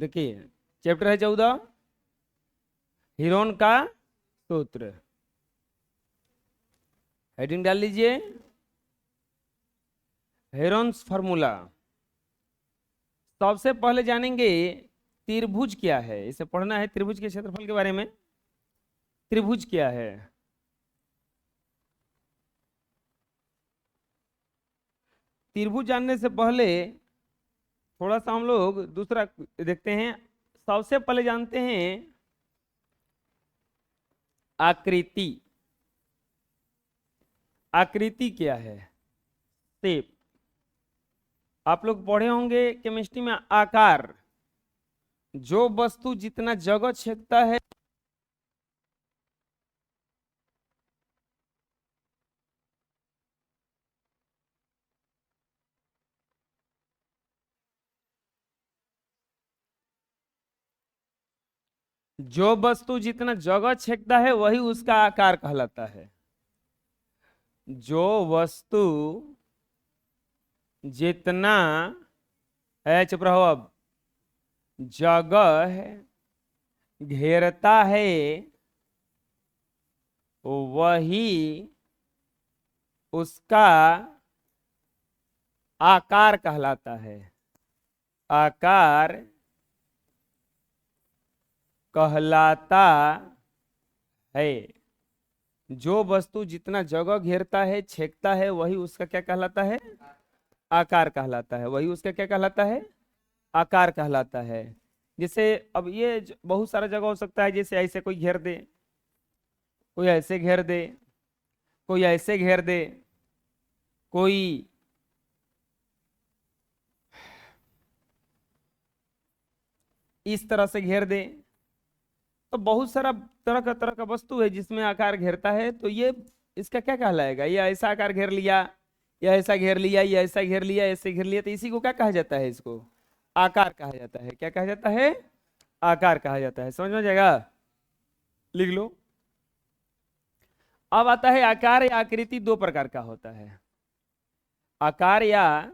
देखिए चैप्टर है 14, हीरोन का सूत्र। हेडिंग डाल लीजिए, हेरोन्स फार्मूला। सबसे पहले जानेंगे त्रिभुज क्या है, इसे पढ़ना है त्रिभुज के क्षेत्रफल के बारे में। त्रिभुज क्या है? त्रिभुज जानने से पहले थोड़ा सा हम लोग दूसरा देखते हैं। सबसे पहले जानते हैं आकृति। आकृति क्या है? शेप। आप लोग पढ़े होंगे केमिस्ट्री में, आकार। जो वस्तु जितना जगह छेदता है जो वस्तु जितना जगह छेदता है वही उसका आकार कहलाता है। जो वस्तु जितना चुप रहो अब, जगह घेरता है वही उसका आकार कहलाता है। आकार कहलाता है। जो वस्तु जितना जगह घेरता है, छेदता है, वही उसका क्या कहलाता है? आकार कहलाता है। वही उसका क्या कहलाता है? आकार कहलाता है। जैसे अब ये बहुत सारा जगह हो सकता है, जैसे ऐसे कोई घेर दे, कोई ऐसे घेर दे, कोई ऐसे घेर दे, कोई इस तरह से घेर दे। तो बहुत सारा तरह का वस्तु है जिसमें आकार घेरता है। तो ये इसका क्या कहलाएगा? ये ऐसा आकार घेर लिया, या ऐसा घेर लिया, या ऐसा घेर लिया, ऐसे घेर लिया, तो इसी को क्या कहा जाता है? इसको आकार कहा जाता है। क्या कहा जाता है? आकार कहा जाता है। समझ में जाएगा? लिख लो। अब आता है आकार या आकृति। दो प्रकार का होता है। आकार या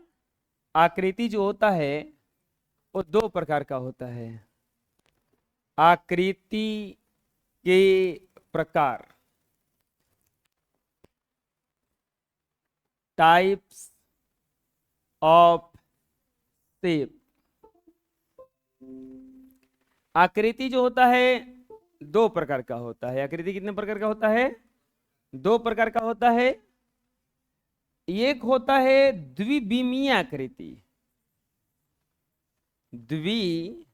आकृति जो होता है वो दो प्रकार का होता है। आकृति के प्रकार, टाइप्स ऑफ शेप। आकृति जो होता है दो प्रकार का होता है। आकृति कितने प्रकार का होता है? दो प्रकार का होता है। एक होता है द्विविमीय आकृति, द्विविमीय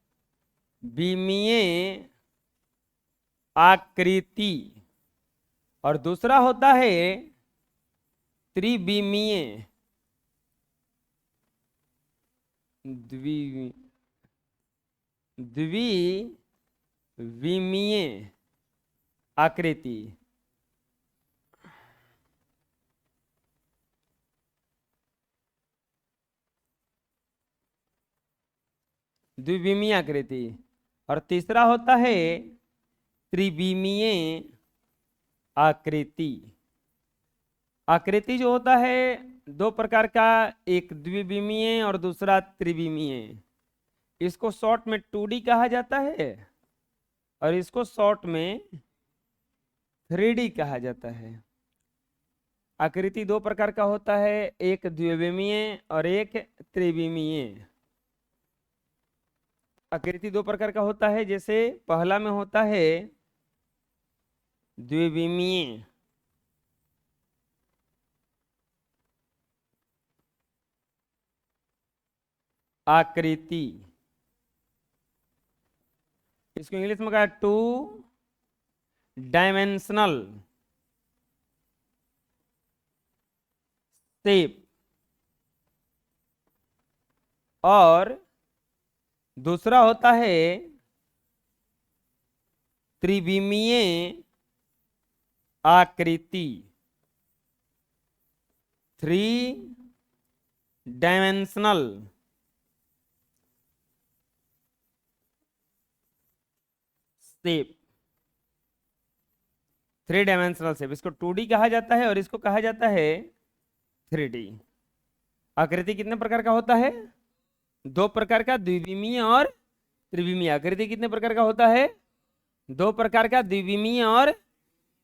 आकृति, और दूसरा होता है त्रिविमीय। द्विविमीय आकृति। द्विविमीय आकृति। और तीसरा होता है त्रिविमीय आकृति। आकृति जो होता है दो प्रकार का, एक द्विविमीय और दूसरा त्रिविमीय। इसको शॉर्ट में 2D कहा जाता है और इसको शॉर्ट में 3D कहा जाता है। आकृति दो प्रकार का होता है, एक द्विविमीय और एक त्रिविमीय। आकृति दो प्रकार का होता है। जैसे पहला में होता है द्विविमीय, आकृति। इसको इंग्लिश में कहा 2 डायमेंशनल शेप। और दूसरा होता है त्रिविमीय आकृति, 3 डायमेंशनल शेप। 3 dimensional shape. इसको 2D कहा जाता है और इसको कहा जाता है 3D। आकृति कितने प्रकार का होता है? दो प्रकार का, द्विविमीय और त्रिविमीय आकृति कितने प्रकार का होता है? दो प्रकार का, द्विविमीय और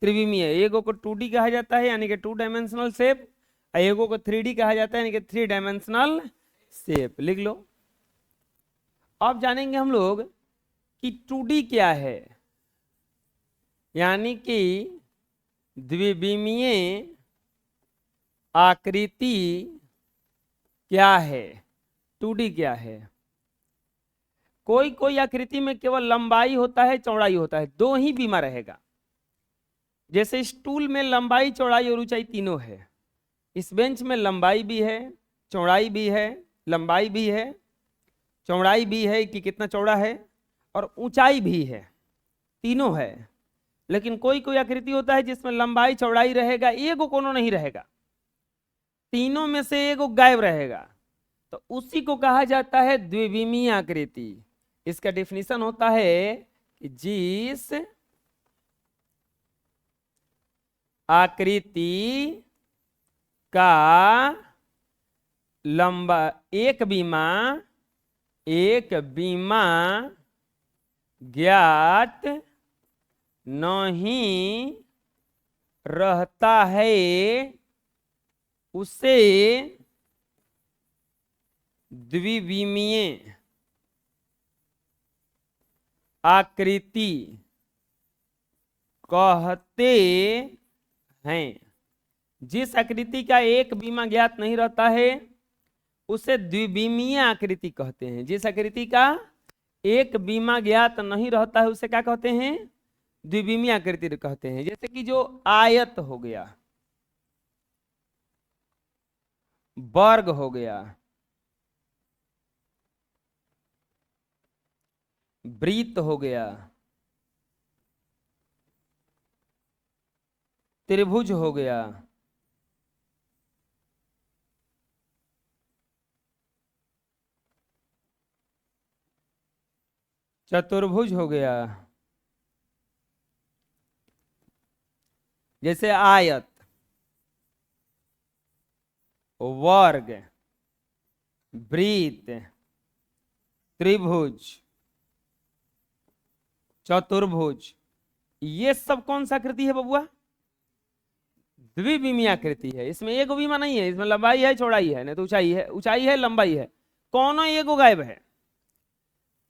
त्रिविमीय। एगो को 2D कहा जाता है यानी कि 2 डायमेंशनल शेप, और एगो को 3D कहा जाता है यानी कि 3 डायमेंशनल शेप। लिख लो। अब जानेंगे हम लोग कि 2D क्या है, यानी कि द्विविमीय आकृति क्या है, 2D क्या है। कोई कोई आकृति में केवल लंबाई होता है, चौड़ाई होता है, दो ही बीमा रहेगा। जैसे स्टूल में लंबाई चौड़ाई और ऊंचाई तीनों है, इस बेंच में लंबाई भी है, चौड़ाई भी है, लंबाई भी है, चौड़ाई भी है कि कितना चौड़ा है, और ऊंचाई भी है, तीनों है। लेकिन कोई कोई आकृति होता है जिसमें लंबाई चौड़ाई रहेगा, एगो कोनो नहीं रहेगा, तीनों में से एगो गायब रहेगा, तो उसी को कहा जाता है द्विविमीय आकृति। इसका डेफिनेशन होता है कि जिस आकृति का लंबा एक बीमा ज्ञात नहीं रहता है, उसे द्विविमीय आकृति कहते हैं। जिस आकृति का एक बीमा ज्ञात नहीं रहता है उसे द्विविमीय आकृति कहते हैं। जिस आकृति का एक बीमा ज्ञात नहीं रहता है उसे क्या कहते हैं? द्विविमीय आकृति कहते हैं। जैसे कि जो आयत हो गया, वर्ग हो गया, वृत्त हो गया, त्रिभुज हो गया, चतुर्भुज हो गया। जैसे आयत, वर्ग, वृत्त, त्रिभुज, चतुर्भुज, ये सब कौन सा आकृति है बबुआ? द्विविमीय आकृति है। इसमें एक बीमा नहीं है, इसमें लंबाई है, चौड़ाई है, नहीं तो ऊंचाई है, ऊंचाई है, लंबाई है, कौन एगो गायब है।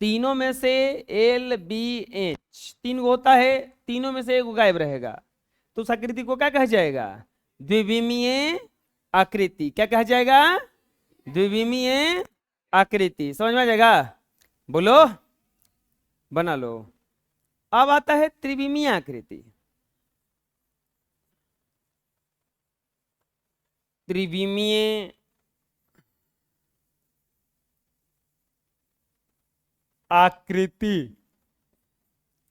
तीनों में से LBH तीन गो होता है, तीनों में से एगो गायब रहेगा, तो उस आकृति को क्या कहा जाएगा? द्विविमीय आकृति। क्या कहा जाएगा? द्विविमीय आकृति। समझ में आ जाएगा? बोलो, बना लो। अब आता है त्रिविमीय आकृति। त्रिविमीय आकृति,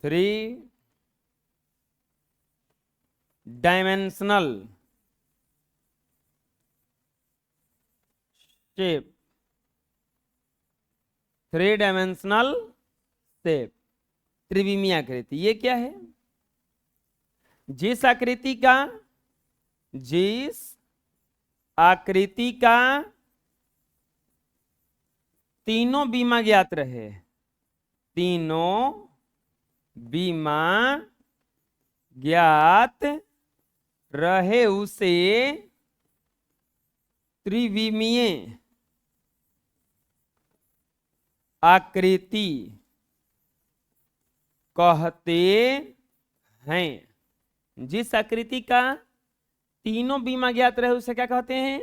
3 डायमेंशनल शेप, 3 डायमेंशनल शेप, त्रिविमीय आकृति। ये क्या है? जिस आकृति का तीनों बीमा ज्ञात रहे, तीनों बीमा ज्ञात रहे, उसे त्रिविमीय आकृति कहते हैं। जिस आकृति का तीनों बीमा ज्ञात रहे उसे क्या कहते हैं?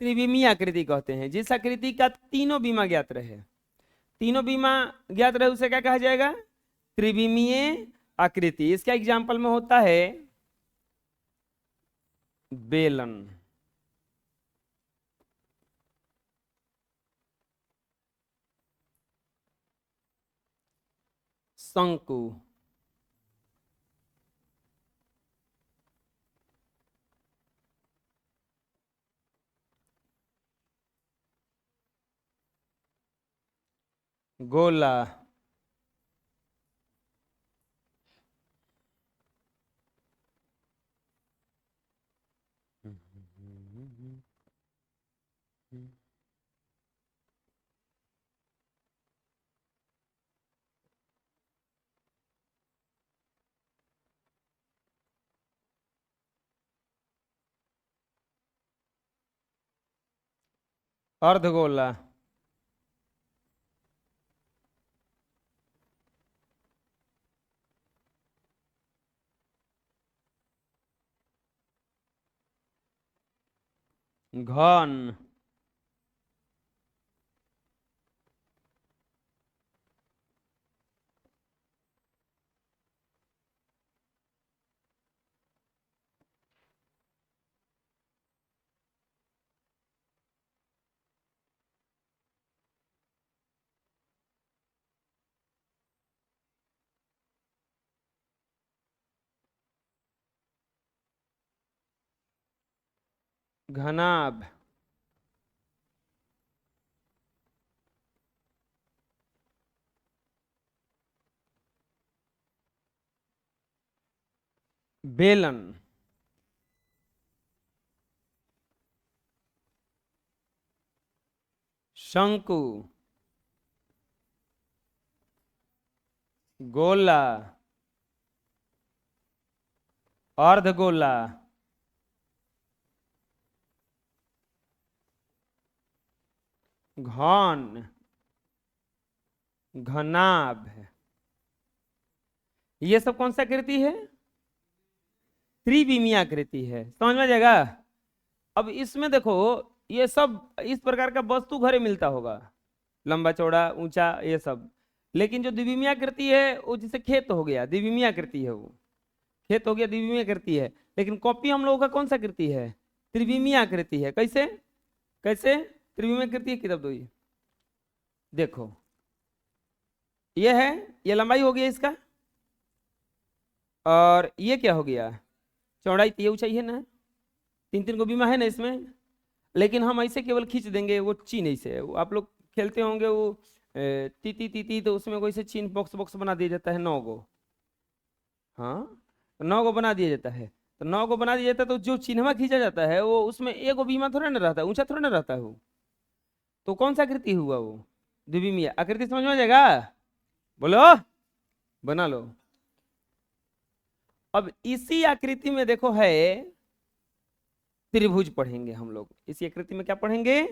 त्रिविमीय आकृति कहते हैं। जिस आकृति का तीनों बीमा ज्ञात रहे, तीनों बीमा ज्ञात रहे, उसे क्या कहा जाएगा? त्रिविमीय आकृति। इसका एग्जाम्पल में होता है बेलन, शंकु, गोला, अर्धगोला, घन, घनाभ, बेलन, शंकु, गोला, अर्धगोला, घन, घनाभ, ये सब कौन सा आकृति है? त्रिविमीय आकृति है। समझ में आ जाएगा। अब इसमें देखो ये सब इस प्रकार का वस्तु घरे मिलता होगा, लंबा चौड़ा ऊंचा ये सब, लेकिन जो द्विविमीय आकृति है वो जैसे खेत हो गया, द्विविमीय आकृति है, वो खेत हो गया, द्विविमीय आकृति है। लेकिन कॉपी हम लोगों का कौन सा आकृति है? त्रिविमीय आकृति है। कैसे कैसे त्रिविमीय आकृति है? किताब दो, ये देखो, ये है, ये लंबाई हो गया इसका, और ये क्या हो गया? चौड़ाई, ये ऊंचाई है ना, तीन तीन को बीमा है ना इसमें। लेकिन हम ऐसे केवल खींच देंगे, वो चीन ऐसे, आप लोग खेलते होंगे वो तीती तीती, तो उसमें कोई से चीन बॉक्स बॉक्स बना दिया जाता है 9 गो। हाँ, 9 गो बना दिया जाता है, तो 9 गो बना दिया जाता है, तो जो चिन्हवा खींचा जाता है वो उसमें एगो बीमा थोड़ा ना रहता है, ऊंचा थोड़ा ना रहता है वो। तो कौन सा आकृति हुआ वो? द्विविमीय आकृति। समझ में आ जाएगा? बोलो, बना लो। अब इसी आकृति में देखो है त्रिभुज, पढ़ेंगे हम लोग इसी आकृति में। क्या पढ़ेंगे?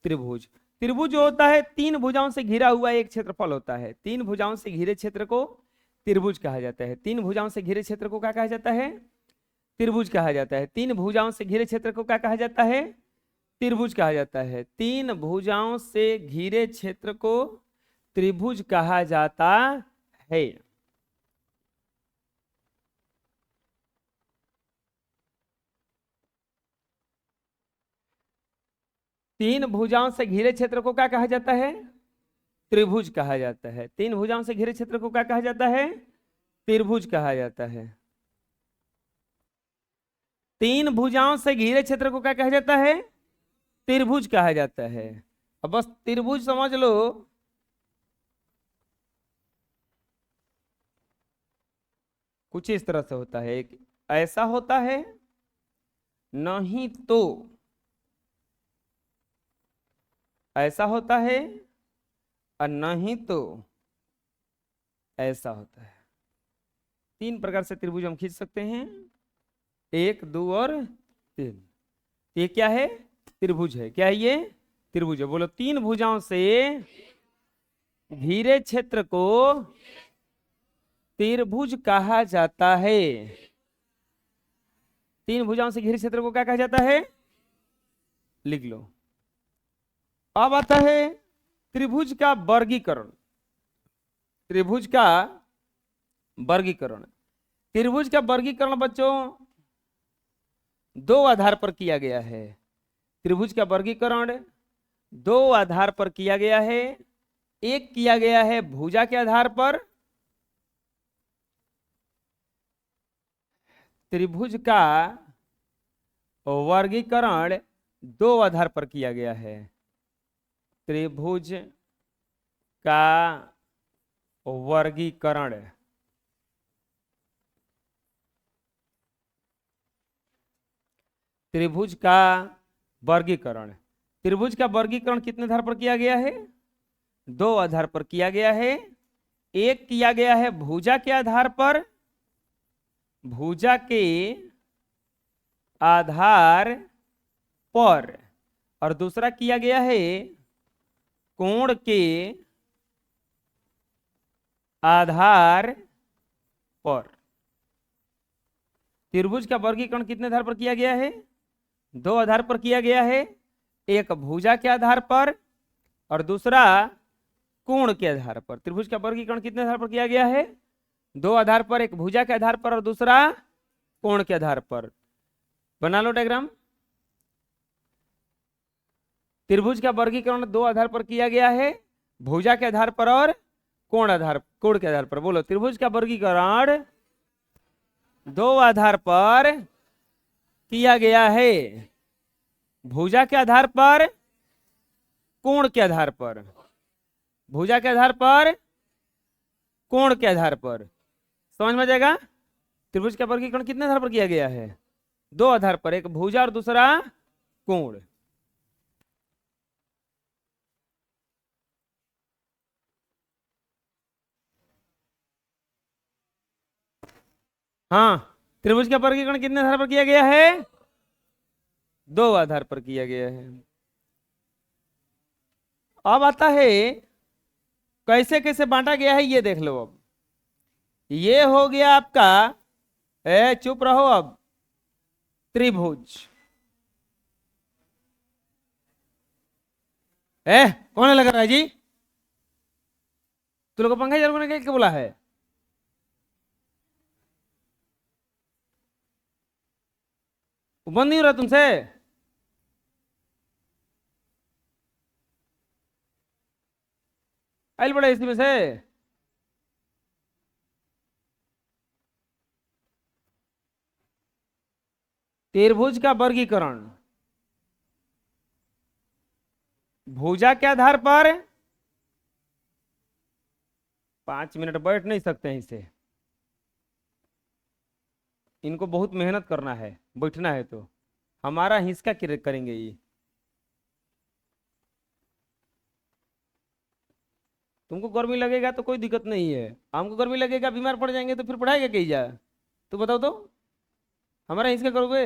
त्रिभुज। त्रिभुज जो होता है 3 भुजाओं से घिरा हुआ एक क्षेत्रफल होता है। 3 भुजाओं से घिरे क्षेत्र को त्रिभुज कहा जाता है। 3 भुजाओं से घिरे क्षेत्र को क्या कहा जाता है? त्रिभुज कहा जाता है। 3 भुजाओं से घिरे क्षेत्र को क्या कहा जाता है? त्रिभुज कहा जाता है। 3 भुजाओं से घिरे क्षेत्र को त्रिभुज कहा जाता है। तीन भुजाओं से घिरे क्षेत्र को क्या कहा जाता है? त्रिभुज कहा जाता है। 3 भुजाओं से घिरे क्षेत्र को क्या कहा जाता है? त्रिभुज कहा जाता है। 3 भुजाओं से घिरे क्षेत्र को क्या कहा जाता है? त्रिभुज कहा जाता है। अब बस त्रिभुज समझ लो, कुछ इस तरह से होता है। एक ऐसा होता है, नहीं तो ऐसा होता है, और नहीं तो ऐसा होता है। 3 प्रकार से त्रिभुज हम खींच सकते हैं, 1, 2 और 3। ये क्या है? त्रिभुज है। क्या है ये? त्रिभुज है। बोलो, 3 भुजाओं से घिरे क्षेत्र को त्रिभुज कहा जाता है। 3 भुजाओं से घिरे क्षेत्र को क्या कहा जाता है? लिख लो। अब आता है त्रिभुज का वर्गीकरण। त्रिभुज का वर्गीकरण। त्रिभुज का वर्गीकरण बच्चों 2 आधार पर किया गया है। त्रिभुज का वर्गीकरण 2 आधार पर किया गया है। एक किया गया है भुजा के आधार पर। त्रिभुज का वर्गीकरण 2 आधार पर किया गया है। त्रिभुज का वर्गीकरण त्रिभुज का वर्गीकरण त्रिभुज का वर्गीकरण कितने आधार पर किया गया है? 2 आधार पर किया गया है। एक किया गया है भुजा के आधार पर। भुजा के आधार पर और दूसरा किया गया है कोण के आधार पर। त्रिभुज का वर्गीकरण कितने आधार पर किया गया है? दो आधार पर किया गया है, एक भुजा के आधार पर और दूसरा कोण के आधार पर। त्रिभुज का वर्गीकरण कितने आधार पर किया गया है? दो आधार पर, एक भुजा के आधार पर और दूसरा कोण के आधार पर। बना लो डायग्राम। त्रिभुज का वर्गीकरण दो आधार पर किया गया है, भुजा के आधार पर और कोण के आधार पर। बोलो, त्रिभुज का वर्गीकरण दो आधार पर किया गया है, भुजा के आधार पर, कोण के आधार पर। भुजा के आधार पर, कोण के आधार पर। समझ में जाएगा? त्रिभुज का वर्गीकरण कितने आधार पर किया गया है? दो आधार पर, एक भुजा और दूसरा कोण। हाँ, त्रिभुज का वर्गीकरण कितने आधार पर किया गया है? दो आधार पर किया गया है। अब आता है कैसे कैसे बांटा गया है, ये देख लो। अब ये हो गया आपका, चुप रहो अब, त्रिभुज। कौन लग रहा है जी? तू लोग को पंखा चालू करने के लिए बोला है? बंद नहीं हो रहा तुमसे? आइल बड़ा इसी में से। त्रिभुज का वर्गीकरण भुजा के आधार पर, 5 मिनट बैठ नहीं सकते हैं इसे, इनको बहुत मेहनत करना है, बैठना है तो हमारा हिस्सा करेंगे ये। तुमको गर्मी लगेगा तो कोई दिक्कत नहीं है, हमको गर्मी लगेगा, बीमार पड़ जाएंगे तो फिर पढ़ाएगा कहीं जा? तो बताओ तो, हमारा हिस्सा करोगे?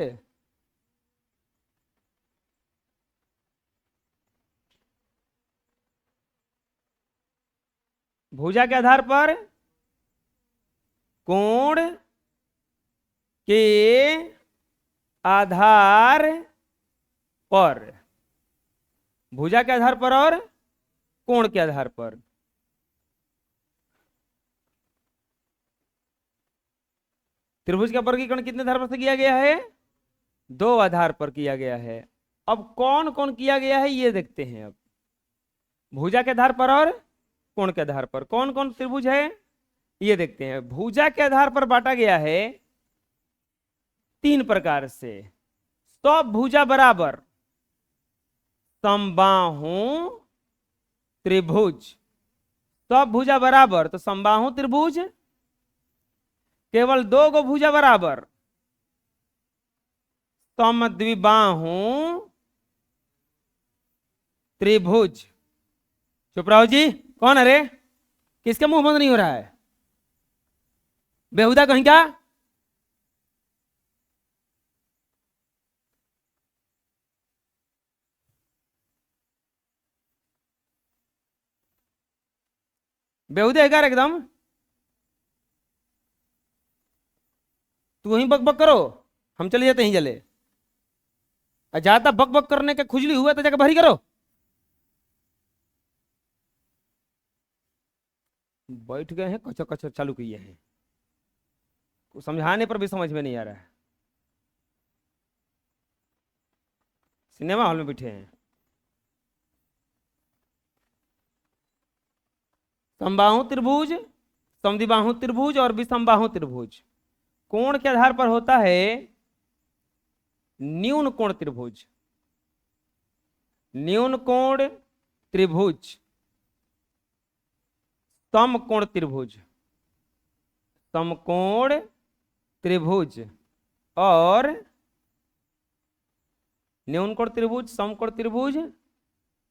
भुजा के आधार पर, कोण के आधार पर, भुजा के आधार पर और कोण के आधार पर। त्रिभुज का वर्गीकरण कितने आधार पर से किया गया है? दो आधार पर किया गया है। अब कौन कौन किया गया है ये देखते हैं। अब भुजा के आधार पर और कोण के आधार पर कौन कौन त्रिभुज है ये देखते हैं। भुजा के आधार पर बांटा गया है 3 प्रकार से। सब भुजा बराबर समबाहु त्रिभुज। सब भुजा बराबर तो समबाहु त्रिभुज। केवल 2 गो भुजा बराबर समद्विबाहु त्रिभुज। चुप रहो जी, कौन है रे? किसका मुंह बंद नहीं हो रहा है? बेहुदा कहीं का? बेहुदे है क्या एकदम? तू वहीं बक बक करो, हम चले जाते हैं जले। ज्यादा बक बक करने का खुजली हुआ तो जाकर भरी करो। बैठ गए हैं, कचर कचर चालू किए हैं, समझाने पर भी समझ में नहीं आ रहा है। सिनेमा हॉल में बैठे हैं। समबाहु त्रिभुज, समद्विबाहु त्रिभुज और विषमबाहु त्रिभुज। कोण के आधार पर होता है न्यून कोण त्रिभुज। न्यून कोण त्रिभुज, समकोण त्रिभुज, समकोण त्रिभुज और न्यून कोण त्रिभुज, समकोण त्रिभुज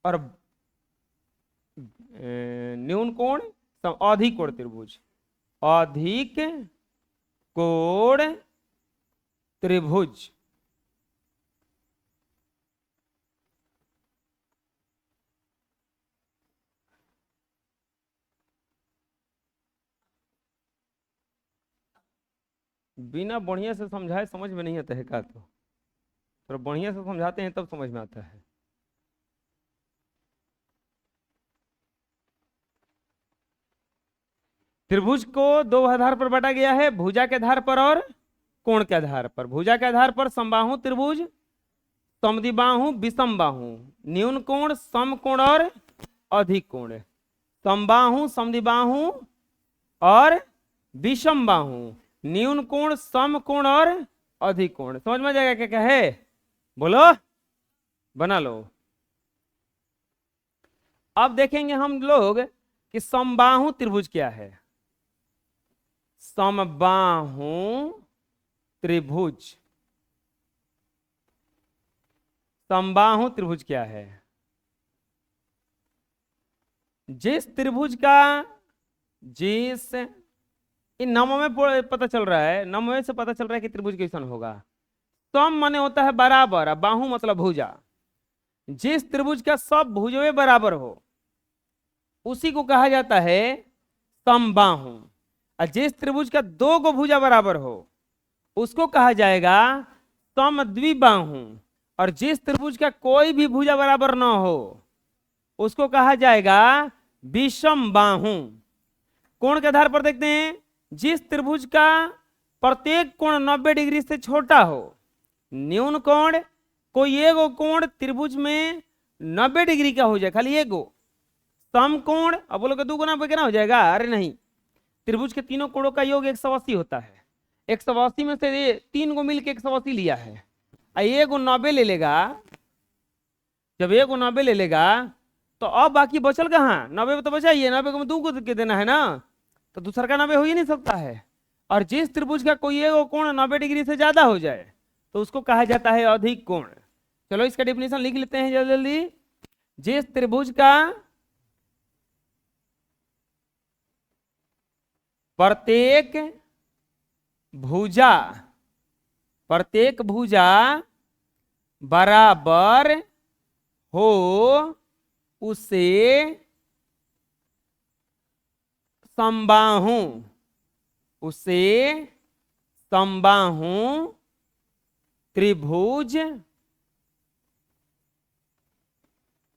और न्यून कोण अधिक कोण त्रिभुज। अधिक कोण त्रिभुज। बिना बढ़िया से समझाए समझ में नहीं आता है का? तो बढ़िया से समझाते हैं तब समझ में आता है। त्रिभुज को दो आधार पर बांटा गया है, भुजा के आधार पर और कोण के आधार पर। भुजा के आधार पर समबाहु त्रिभुज, समद्विबाहु, विषम बाहु, न्यून कोण, सम कोण और अधिक कोण। समबाहु, समद्विबाहु और विषम बाहु, न्यून कोण, सम कोण और अधिक कोण। समझ में आ जाएगा क्या क्या है? बोलो, बना लो। अब देखेंगे हम लोग कि समबाहु त्रिभुज क्या है। समबाहु त्रिभुज, समबाहु त्रिभुज क्या है? जिस त्रिभुज का, जिस इन नामों में पता चल रहा है, नामों से पता चल रहा है कि त्रिभुज कैसन होगा। सम माने होता है बराबर, बाहु मतलब भुजा। जिस त्रिभुज का सब भुजवे बराबर हो उसी को कहा जाता है समबाहु। और जिस त्रिभुज का दो गो भुजा बराबर हो उसको कहा जाएगा समद्विबाहु। और जिस त्रिभुज का कोई भी भुजा बराबर ना हो उसको कहा जाएगा विषम बाहु। कोण के आधार पर देखते हैं, जिस त्रिभुज का प्रत्येक कोण 90 डिग्री से छोटा हो, न्यून कोण, कोई एगो कोण त्रिभुज में 90 डिग्री का हो जाए, खाली एगो। सम कोण, अब बोलोगे दो गुना पे कितना हो जाएगा? अरे नहीं, त्रिभुज के तीनों कोणों का योग 180 होता है। 180 में से तीन को मिलकर 180 लिया है, एगो 90 ले लेगा। जब एगो 90 ले लेगा तो अब बाकी बचल कहाँ? 90 तो बचा ही है, 90 को दो को देना है ना, तो दूसरा का 90 हो ही नहीं सकता है। और जिस त्रिभुज का कोई एगो कोण 90 डिग्री से ज्यादा हो जाए तो उसको कहा जाता है अधिक कोण। चलो इसका डेफिनेशन लिख लेते हैं जल्दी जल्दी। जिस त्रिभुज का प्रत्येक भुजा बराबर हो उसे समबाहु, त्रिभुज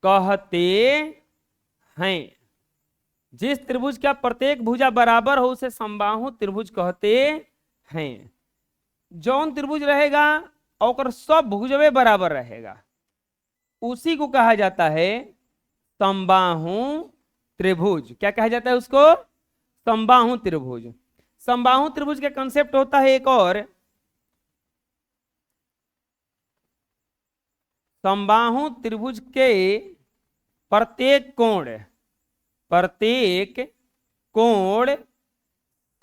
कहते हैं। जिस त्रिभुज का प्रत्येक भुजा बराबर हो उसे समबाहु त्रिभुज कहते हैं। जौन त्रिभुज रहेगा और सब भुजवे बराबर रहेगा उसी को कहा जाता है समबाहु त्रिभुज। क्या कहा जाता है उसको? समबाहु त्रिभुज। समबाहु त्रिभुज का कंसेप्ट होता है एक और, समबाहु त्रिभुज के प्रत्येक कोण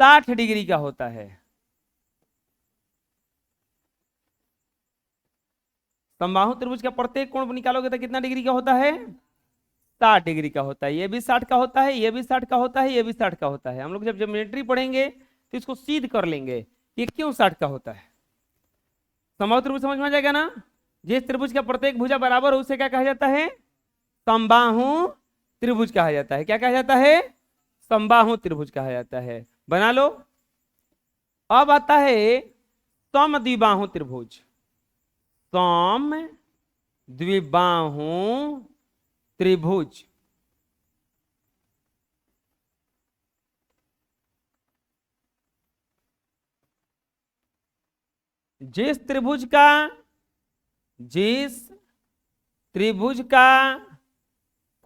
60 डिग्री का होता है। समबाहु त्रिभुज का प्रत्येक कोण निकालोगे तो कितना डिग्री का होता है? 60 डिग्री का होता है। ये भी 60 का होता है, ये भी 60 का होता है, ये भी 60 का होता है। हम लोग जब ज्योमेट्री पढ़ेंगे तो इसको सिद्ध कर लेंगे ये क्यों 60 का होता है। समबाहु त्रिभुज समझ में आ जाएगा ना? जिस त्रिभुज का प्रत्येक भुजा बराबर हो उसे क्या कहा जाता है? समबाहु त्रिभुज कहा जाता है। क्या कहा जाता है? समबाहु त्रिभुज कहा जाता है। बना लो। अब आता है समद्विबाहु त्रिभुज। समद्विबाहु त्रिभुज जिस त्रिभुज का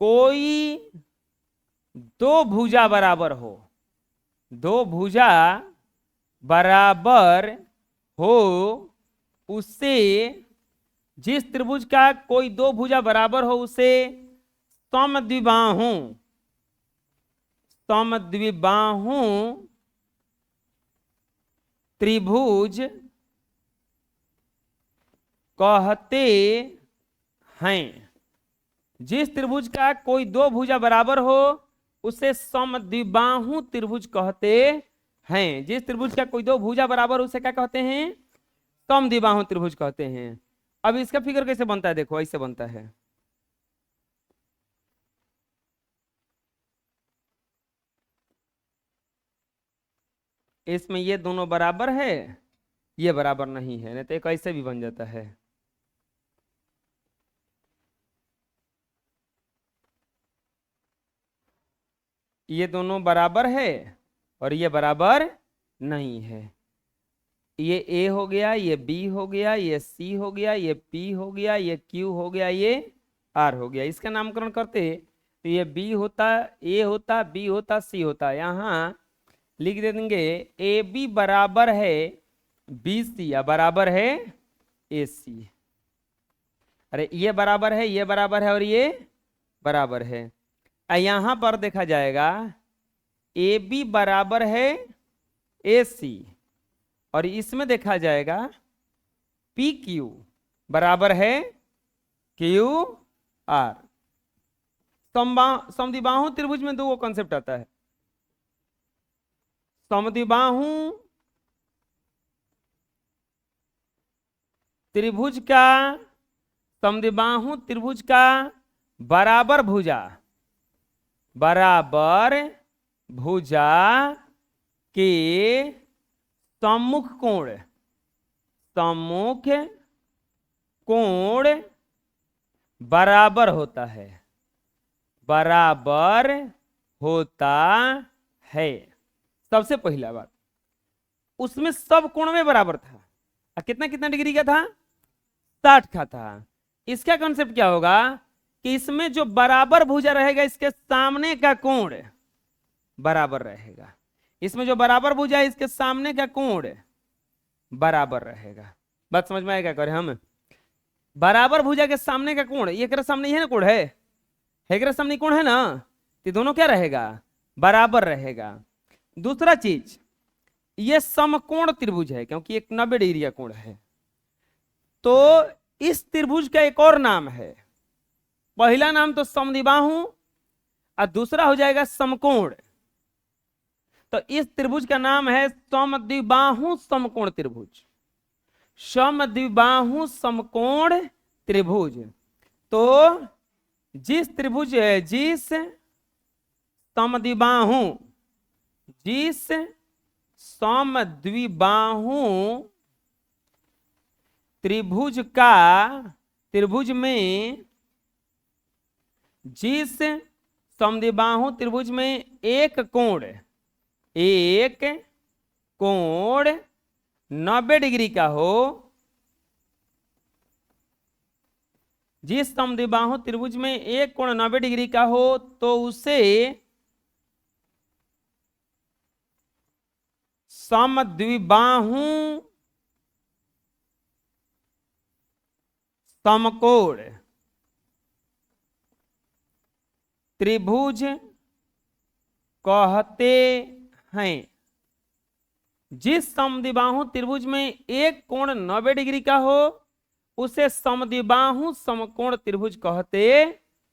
कोई दो भुजा बराबर हो, उससे, जिस त्रिभुज का कोई दो भुजा बराबर हो उसे समद्विबाहु त्रिभुज कहते हैं। जिस त्रिभुज का कोई दो भुजा बराबर हो उसे समद्विबाहु त्रिभुज कहते हैं। जिस त्रिभुज का कोई दो भुजा बराबर उसे क्या कहते हैं? समद्विबाहु त्रिभुज कहते हैं। अब इसका फिगर कैसे बनता है? देखो ऐसे बनता है। इसमें ये दोनों बराबर है ये बराबर नहीं है, नहीं तो ये कैसे भी बन जाता है। ये दोनों बराबर है और ये बराबर नहीं है। ये ए हो गया, ये बी हो गया, ये सी हो गया, ये पी हो गया, ये क्यू हो गया, ये आर हो गया। इसका नामकरण करते तो ये बी होता, ए होता, बी होता, सी होता। यहाँ लिख दे देंगे ए बी बराबर है बी सी या बराबर है ए सी। अरे ये बराबर है, ये बराबर है और ये बराबर है। यहां पर देखा जाएगा ए बी बराबर है ए सी और इसमें देखा जाएगा पी क्यू बराबर है क्यू आर। समद्विबाहु त्रिभुज में दो कॉन्सेप्ट आता है। समद्विबाहु त्रिभुज का, समद्विबाहु त्रिभुज का बराबर भुजा, बराबर भुजा के सम्मुख कोण, सम्मुख कोण बराबर होता है, बराबर होता है। सबसे पहला बात, उसमें सब कोण में बराबर था। कितना कितना डिग्री का था? 60 का था। इसका कॉन्सेप्ट क्या होगा कि इसमें जो बराबर भुजा रहेगा इसके सामने का कोण बराबर रहेगा। इसमें जो बराबर भुजा है इसके सामने का कोण बराबर रहेगा। बात समझ में आएगा? करें हम बराबर भुजा के सामने का कोण, ये के सामने है ना कोण है, के सामने कोण है ना, तो दोनों क्या रहेगा? बराबर रहेगा। दूसरा चीज, ये समकोण त्रिभुज है क्योंकि एक 90 डिग्री का कोण है। तो इस त्रिभुज का एक और नाम है, पहला नाम तो समद्विबाहु और दूसरा हो जाएगा समकोण। तो इस त्रिभुज का नाम है समद्विबाहु समकोण त्रिभुज, समद्विबाहु समकोण त्रिभुज। तो जिस त्रिभुज है, जिस समद्विबाहु, जिस समद्विबाहु त्रिभुज का, त्रिभुज में जिस समद्विबाहु त्रिभुज में एक कोण 90 डिग्री का हो, जिस समद्विबाहु त्रिभुज में एक कोण 90 डिग्री का हो तो उसे समद्विबाहु समकोण त्रिभुज कहते हैं। जिस समद्विबाहु त्रिभुज में एक कोण 90 डिग्री का हो उसे समद्विबाहु समकोण त्रिभुज कहते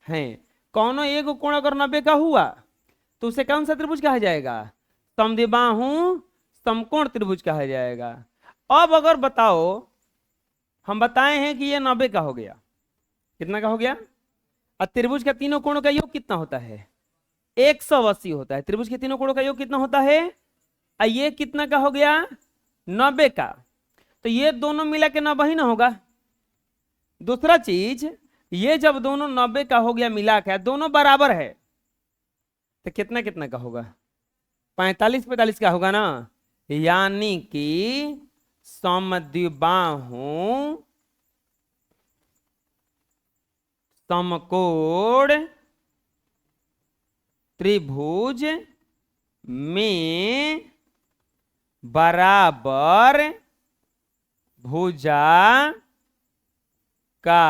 हैं। कौनो एक कोण अगर 90 का हुआ तो उसे कौन सा त्रिभुज कहा जाएगा? समद्विबाहु समकोण त्रिभुज कहा जाएगा। अब अगर बताओ, हम बताए हैं कि ये 90 का हो गया, कितना का हो गया? और त्रिभुज का तीनों कोणों का योग कितना होता है? 180 होता है। त्रिभुज के तीनों कोणों का योग कितना होता है? और ये कितना का हो गया? 90 का। तो ये दोनों मिला के 90 ही ना होगा। दूसरा चीज, ये जब दोनों 90 का हो गया मिला के, दोनों बराबर है, तो कितना कितना का होगा? 45-45 का होगा ना। यानी कि समद्विबाहु समकोण त्रिभुज में बराबर भुजा का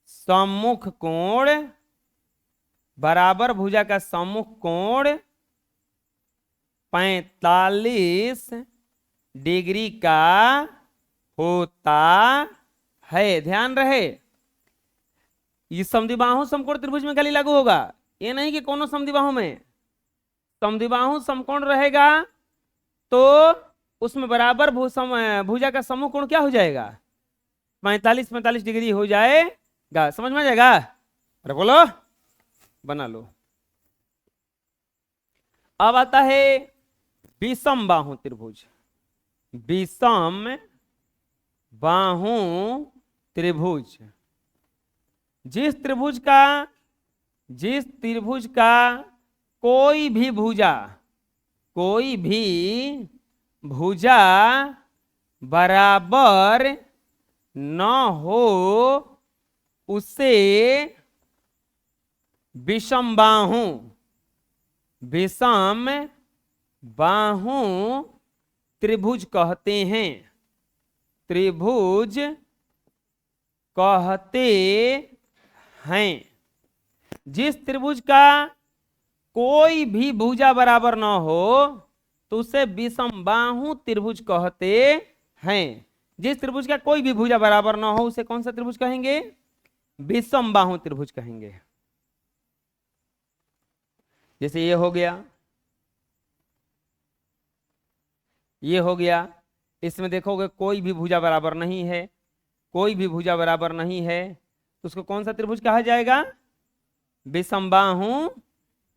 सम्मुख कोण, बराबर भुजा का सम्मुख कोण 45 डिग्री का होता है। ध्यान रहे, ये समद्विबाहु समकोण त्रिभुज में खाली लागू होगा, ये नहीं कि कोनो समद्विबाहु में। समद्विबाहु समकोण रहेगा तो उसमें बराबर भुजा का समूह कोण क्या हो जाएगा? 45-45 डिग्री हो जाएगा। समझ में आ जाएगा? अरे बोलो, बना लो। अब आता है विषम बाहु त्रिभुज। विषम बाहु त्रिभुज। जिस त्रिभुज का कोई भी भुजा बराबर न हो उसे विषम बाहु त्रिभुज कहते हैं। जिस त्रिभुज का कोई भी भुजा बराबर न हो तो उसे विषम बाहु त्रिभुज कहते हैं। जिस त्रिभुज का कोई भी भुजा बराबर न हो उसे कौन सा त्रिभुज कहेंगे? विषम बाहु त्रिभुज कहेंगे। जैसे ये हो गया, इसमें देखोगे कोई भी भुजा बराबर नहीं है, तो उसको कौन सा त्रिभुज कहा जाएगा? विषम बाहु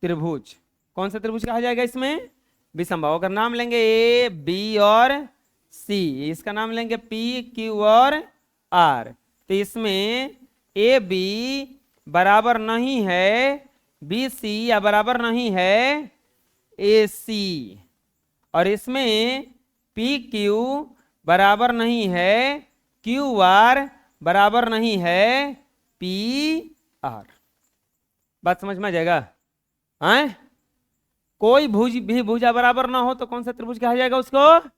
त्रिभुज। कौन सा त्रिभुज कहा जाएगा इसमें? विषम बाहु। अगर नाम लेंगे ए बी और सी, इसका नाम लेंगे पी क्यू और आर, तो इसमें ए बी बराबर नहीं है बी सी या बराबर नहीं है ए सी, और इसमें पी क्यू बराबर नहीं है क्यू आर, बराबर नहीं है पी आर। बात समझ में आ जाएगा? कोई भी भुजा बराबर ना हो तो कौन सा त्रिभुज कहा जाएगा उसको?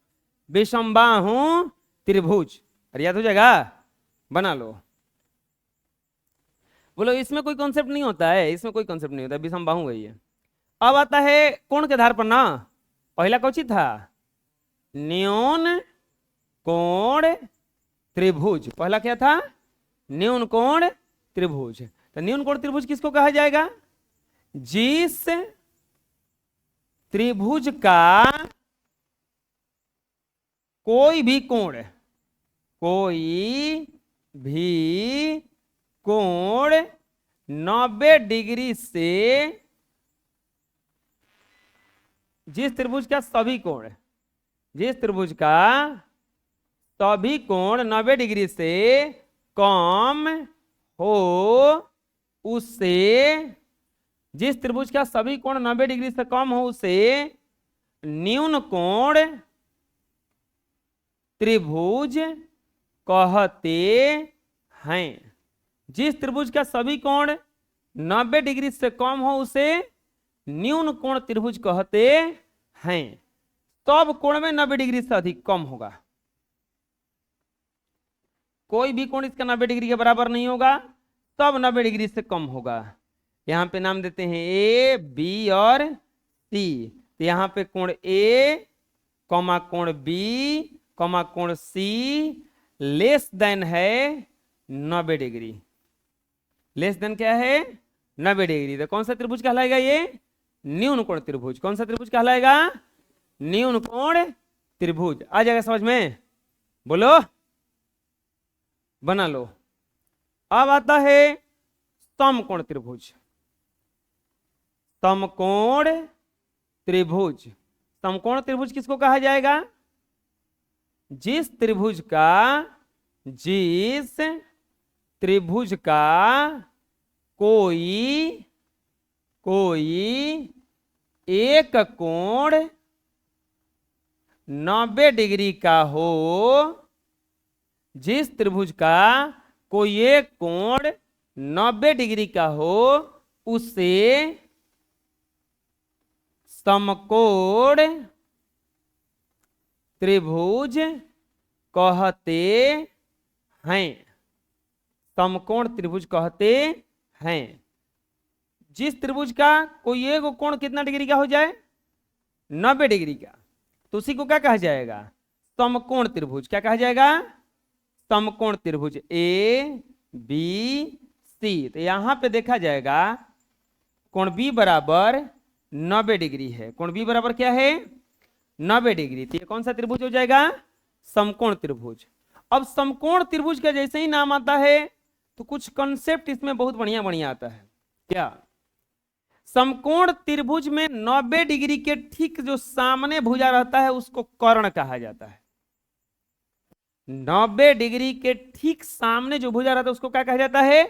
विषम बाहु त्रिभुज। अरे याद हो जाएगा, बना लो। बोलो इसमें कोई कॉन्सेप्ट नहीं होता है, इसमें कोई कॉन्सेप्ट नहीं होता, विषम बाहु वही है। अब आता है कोण के आधार पर ना। पहला कौन सी था? न्यून कोण त्रिभुज। पहला क्या था? न्यून कोण त्रिभुज। तो न्यून कोण त्रिभुज किसको कहा जाएगा? जिस त्रिभुज का कोई भी कोण 90 डिग्री से, जिस त्रिभुज का सभी कोण 90 डिग्री से कम हो उसे, जिस त्रिभुज का सभी कोण 90 डिग्री से कम हो उसे न्यून कोण त्रिभुज कहते हैं। जिस त्रिभुज का सभी कोण 90 डिग्री से कम हो उसे न्यून कोण त्रिभुज कहते हैं। सब कोण में 90 डिग्री से अधिक कम होगा, कोई भी कोण इसका 90 डिग्री के बराबर नहीं होगा, सब 90 डिग्री से कम होगा। यहां पे नाम देते हैं ए बी और सी। तो यहां पे कोण ए कॉमा कोण बी कॉमा कोण सी लेस देन है 90 डिग्री। लेस देन क्या है? 90 डिग्री। तो कौन सा त्रिभुज कहलाएगा ये? न्यून कोण त्रिभुज। कौन सा त्रिभुज कहलाएगा? न्यून कोण त्रिभुज। आ जाएगा समझ में? बोलो, बना लो। अब आता है समकोण त्रिभुज। समकोण त्रिभुज। समकोण त्रिभुज किसको कहा जाएगा? जिस त्रिभुज का कोई एक कोण 90 डिग्री का हो, जिस त्रिभुज का कोई एक कोण 90 डिग्री का हो उसे समकोण त्रिभुज कहते हैं। समकोण त्रिभुज कहते हैं। जिस त्रिभुज का कोई एक कोण कितना डिग्री का हो जाए? 90 डिग्री का, तो उसी को क्या कहा जाएगा? समकोण त्रिभुज। क्या कहा जाएगा? समकोण त्रिभुज ए बी सी। तो यहां पे देखा जाएगा कोण बी बराबर 90 डिग्री है। कोण बी बराबर क्या है? 90 डिग्री। तो ये कौन सा त्रिभुज हो जाएगा? समकोण त्रिभुज। अब समकोण त्रिभुज का जैसे ही नाम आता है तो कुछ कंसेप्ट इसमें बहुत बढ़िया बढ़िया आता है। क्या? समकोण त्रिभुज में 90 डिग्री के ठीक जो सामने भुजा रहता है उसको कर्ण कहा जाता है। 90 डिग्री के ठीक सामने जो भुजा रहता है उसको क्या कहा जाता है?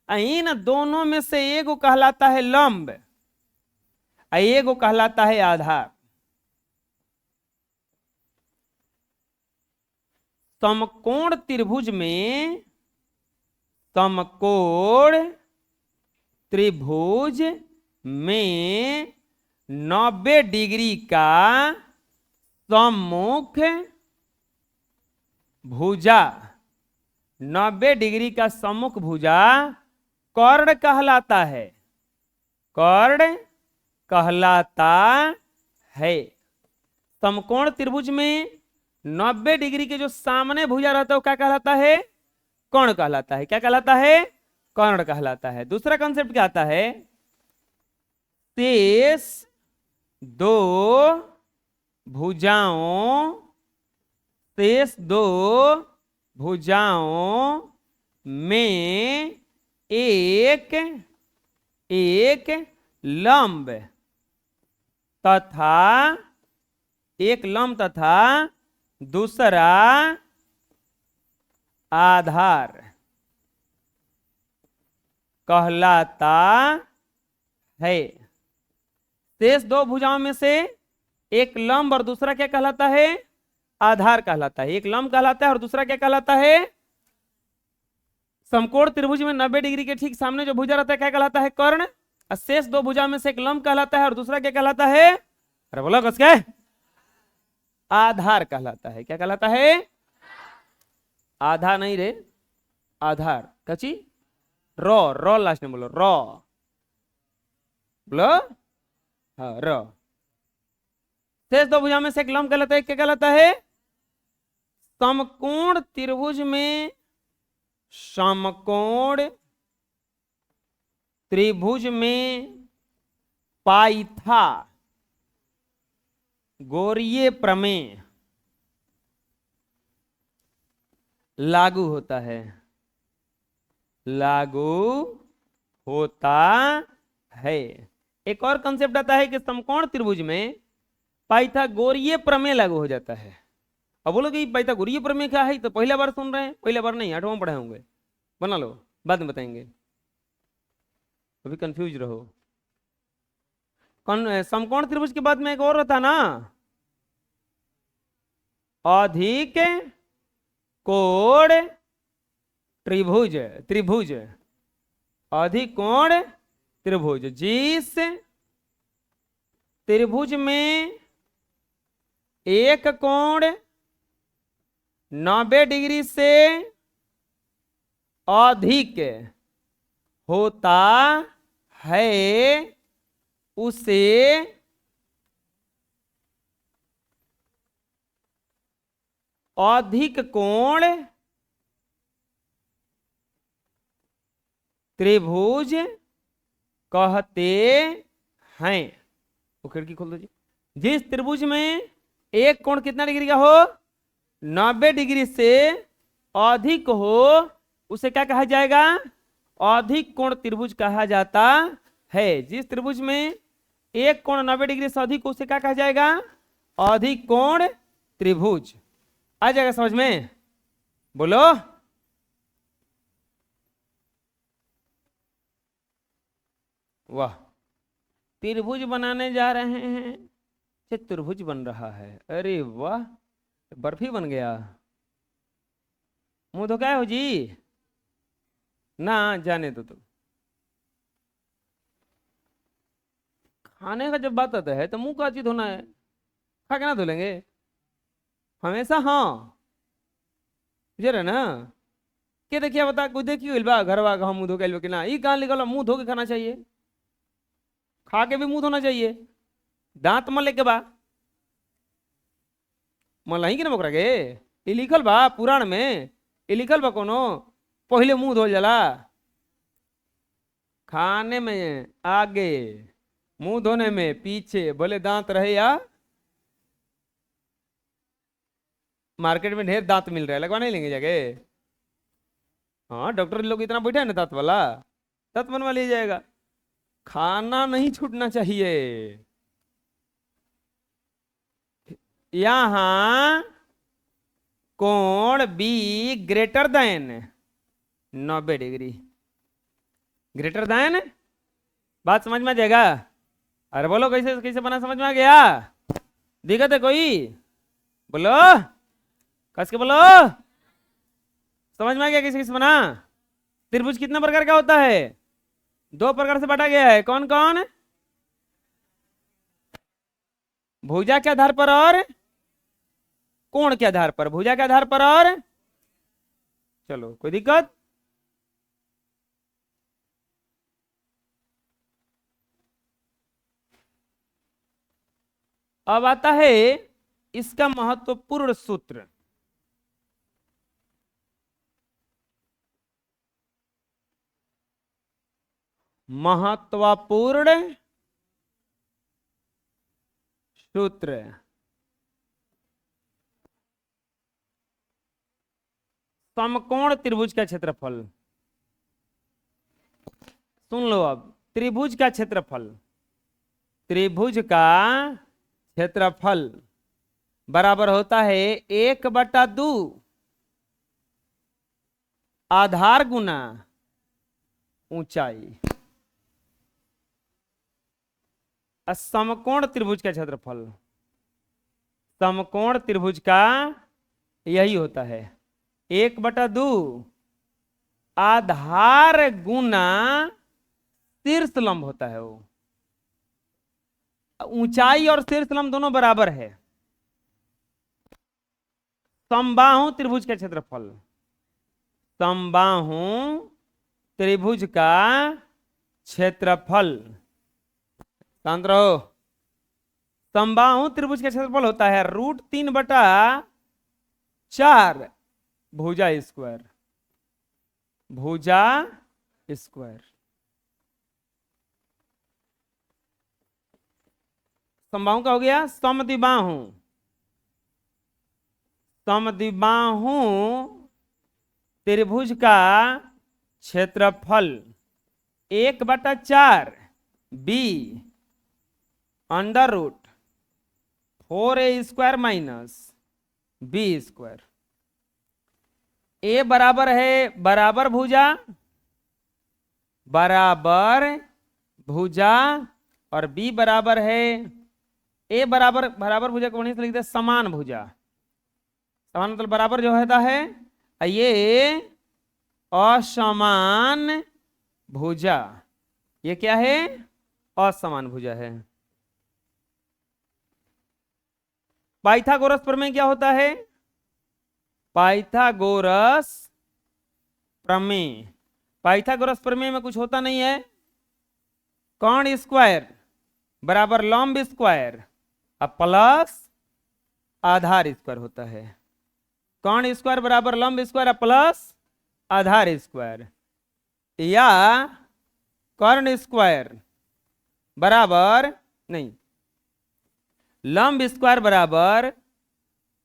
इन दोनों में से एगो कहलाता है लंब, एगो कहलाता है आधार। समकोण त्रिभुज में, समकोण त्रिभुज में 90 डिग्री का सम्मुख भुजा, 90 डिग्री का सम्मुख भुजा कर्ण कहलाता है, कर्ण कहलाता है। समकोण त्रिभुज में 90 डिग्री के जो सामने भुजा रहता है वो क्या कहलाता है? कर्ण कहलाता है। क्या कहलाता है? कर्ण कहलाता है। दूसरा कॉन्सेप्ट क्या आता है? शेष दो भुजाओं, शेष दो भुजाओं में एक एक लंब तथा, एक लंब तथा दूसरा आधार कहलाता है। शेष दो भुजाओं में से एक लंब और दूसरा क्या कहलाता है? आधार कहलाता है। एक लंब कहलाता है और दूसरा क्या कहलाता है? समकोण त्रिभुज में 90 डिग्री के ठीक सामने जो भुजा रहता है क्या कहलाता है? कर्ण। और शेष दो भुजा में से एक लंब कहलाता है और दूसरा क्या कहलाता है? अरे बोलो कस क्या? आधार कहलाता है। क्या कहलाता है? आधा नहीं रे, आधार। कची? रॉ, रॉ लास्ट में बोलो, रॉ बोलो, हाँ रॉ। शेष दो भुजा में से एक लंब कहलाता है, क्या कहलाता है? समकोण त्रिभुज में, समकोण त्रिभुज में पाइथा गोरीय प्रमेय लागू होता है, लागू होता है। एक और कंसेप्ट आता है कि समकोण त्रिभुज में पाइथागोरीय प्रमेय लागू हो जाता है। अब बोलो कि पाइथागोरीय प्रमेय क्या है? तो पहला बार सुन रहे हैं, पहला बार नहीं, 8वां पढ़े होंगे, बना लो, बाद में बताएंगे, अभी कंफ्यूज रहो। समकोण त्रिभुज के बाद में एक और रहता ना, अधिक कोण त्रिभुज, त्रिभुज, अधिक कोण त्रिभुज। जिस त्रिभुज में एक कोण 90 डिग्री से अधिक होता है उसे अधिक कोण त्रिभुज कहते हैं। वो खिड़की खोल दो जी। जिस त्रिभुज में एक कोण कितना डिग्री का हो? 90 डिग्री से अधिक हो, उसे क्या कहा जाएगा? अधिक कोण त्रिभुज कहा जाता है। जिस त्रिभुज में एक कोण 90 डिग्री से अधिक हो, उसे क्या कहा जाएगा? अधिक कोण त्रिभुज। आ जाएगा समझ में? बोलो। वाह, त्रिभुज बनाने जा रहे हैं, चतुर्भुज बन रहा है। अरे वाह, बर्फी बन गया। मुंह धो क्या हो जी? ना जाने दो। तुम खाने का जब बात आता है तो मुंह का चीज धोना है, खा के ना धो लेंगे हमेशा? हाँ बुझे रहे ना? क्या देखिए बता, कोई देखिए बा घर वा मुंह धो के कि ना? ये कहाँ लिखा? मुंह धो के खाना चाहिए, खा के भी मुंह धोना चाहिए, दांत मल के बा मलाई के नमक रखे। ये लिखल बा पुराण में, ये लिखल बा कोनो पहले मुंह धोल जाला, खाने में आगे, मुंह धोने में पीछे, भले दांत रहे या मार्केट में ढेर दांत मिल रहा है, लगवा नहीं लेंगे जाके? हाँ डॉक्टर लोग इतना बैठा है ना दांत वाला, दांत बनवा लिया जाएगा। खाना नहीं छूटना चाहिए। यहां कोण be greater than 90 degree. Greater than, बात समझ में आ जाएगा? अरे बोलो कैसे कैसे बना, समझ में आ गया? दिक्कत है कोई? बोलो, कस के बोलो, समझ में आ गया कैसे कैसे बना? त्रिभुज कितने प्रकार का होता है? 2 प्रकार से बांटा गया है। कौन कौन? भुजा के आधार पर और कोण के आधार पर। भुजा के आधार पर और, चलो कोई दिक्कत? अब आता है इसका महत्वपूर्ण सूत्र। महत्वपूर्ण सूत्र, समकोण त्रिभुज का क्षेत्रफल। सुन लो, अब त्रिभुज का क्षेत्रफल, त्रिभुज का क्षेत्रफल बराबर होता है 1/2 आधार गुना ऊंचाई। समकोण त्रिभुज का क्षेत्रफल, समकोण त्रिभुज का यही होता है 1/2 आधार गुना शीर्ष लंब होता है। वो ऊंचाई और शीर्ष लंब दोनों बराबर है। समबाहु त्रिभुज का क्षेत्रफल, समबाहु त्रिभुज का क्षेत्रफल, शांत रहो। समबाहु त्रिभुज का क्षेत्रफल होता है √3/4 भुजा स्क्वायर, भुजा स्क्वायर। समबाहु का हो गया। समद्विबाहु, समद्विबाहु त्रिभुज का क्षेत्रफल 1/4 B √4a² minus B square. A बराबर है बराबर भुजा, बराबर भुजा, और बी बराबर है, ए बराबर बराबर भुजा को वहीं से लिखते हैं समान भुजा। समान मतलब बराबर जो होता है, ये असमान भुजा। ये क्या है? असमान भुजा है। पाइथागोरस प्रमेय क्या होता है? पाइथागोरस प्रमेय, पाइथागोरस प्रमेय में कुछ होता नहीं है। कोण स्क्वायर बराबर लंब स्क्वायर प्लस आधार स्क्वायर होता है। कोण स्क्वायर बराबर लंब स्क्वायर प्लस आधार स्क्वायर, या कर्ण स्क्वायर बराबर नहीं, लंब स्क्वायर बराबर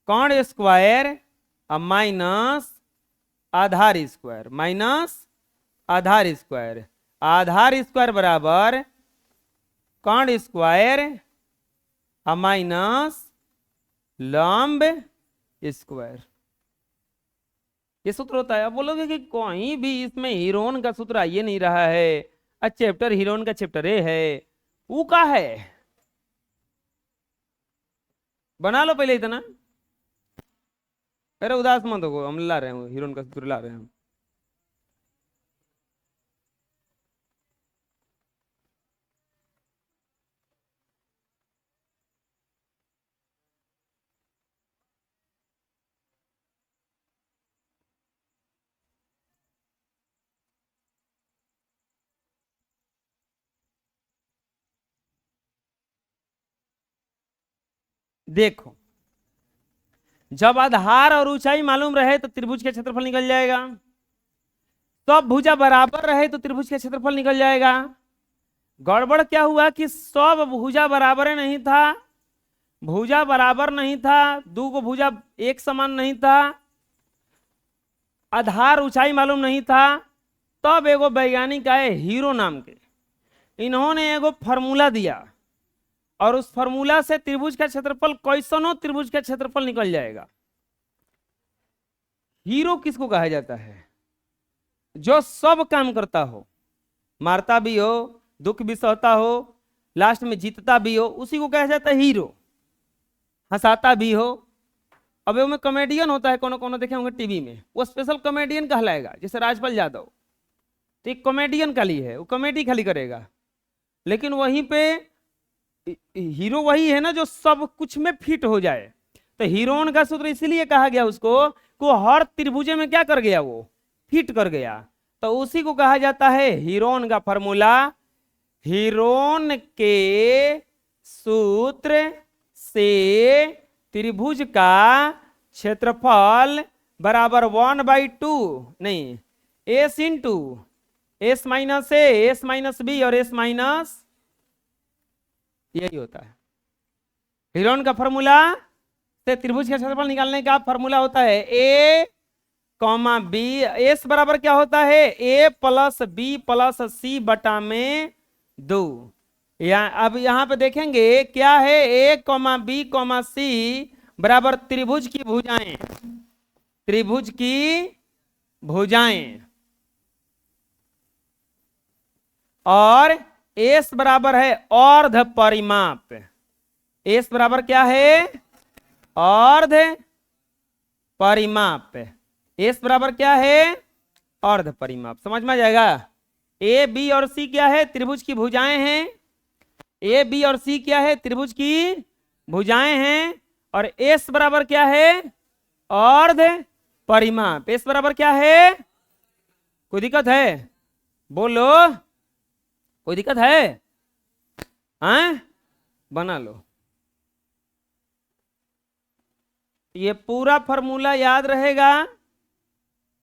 कोण स्क्वायर माइनस आधार स्क्वायर, माइनस आधार स्क्वायर। आधार स्क्वायर बराबर कोण स्क्वायर माइनस लंब स्क्वायर। ये सूत्र होता है। अब बोलोगे कि कहीं भी इसमें हीरोन का सूत्र आ नहीं रहा है। चैप्टर हीरोन का चैप्टर ए है, वो का है? बना लो पहले इतना। अरे उदास मत हो, हम ला रहे हैं हीरोन का सूत्र ला रहे हैं। देखो, जब आधार और ऊंचाई मालूम रहे तो त्रिभुज का क्षेत्रफल निकल जाएगा। सब भुजा बराबर रहे तो त्रिभुज का क्षेत्रफल निकल जाएगा। गड़बड़ क्या हुआ कि सब भुजा बराबर नहीं था, भुजा बराबर नहीं था, दो को भुजा एक समान नहीं था, आधार ऊंचाई मालूम नहीं था। तब एगो वैज्ञानिक आए हीरो नाम के, इन्होंने एगो फार्मूला दिया और उस फार्मूला से त्रिभुज का क्षेत्रफल कैसनो त्रिभुज का क्षेत्रफल निकल जाएगा। हीरो किसको कहा जाता है? जो सब काम करता हो, मारता भी हो, दुख भी सहता हो, लास्ट में जीतता भी हो, उसी को कहा जाता है हीरो। हंसाता भी हो। अब वो में कॉमेडियन होता है, कोनो कोनो देखे होंगे टीवी में, वो स्पेशल कॉमेडियन कहलाएगा, जैसे राजपाल यादव, तो एक कॉमेडियन खाली है, वो कॉमेडी खाली करेगा। लेकिन वहीं पे हीरो वही है ना जो सब कुछ में फिट हो जाए। तो हीरोइन का सूत्र इसलिए कहा गया उसको को हर त्रिभुज में क्या कर गया, वो फिट कर गया, तो उसी को कहा जाता है हीरोइन का फॉर्मूला। हीरोइन के सूत्र से त्रिभुज का क्षेत्रफल बराबर 1/2, नहीं, एस इंटू एस माइनस ए, एस माइनस बी और एस माइनस, यही होता है हीरोइन का फॉर्मूला। से त्रिभुज का क्षेत्रफल निकालने का फॉर्मूला होता है ए कॉमा बी। एस बराबर क्या होता है, ए प्लस बी प्लस सी बटा में 2। अब यहां पे देखेंगे क्या है, ए कॉमा बी कॉमा सी बराबर त्रिभुज की भुजाएं, त्रिभुज की भुजाएं, और एस बराबर है अर्ध परिमाप। एस बराबर क्या है, अर्ध परिमाप। एस बराबर क्या है, अर्ध परिमाप। समझ में आ जाएगा। ए बी और सी क्या है, त्रिभुज की भुजाएं हैं। ए बी और सी क्या है, त्रिभुज की भुजाएं हैं। और एस बराबर क्या है, अर्ध परिमाप। एस बराबर क्या है, कोई दिक्कत है, बोलो, कोई दिक्कत है? हाँ, बना लो। ये पूरा फॉर्मूला याद रहेगा।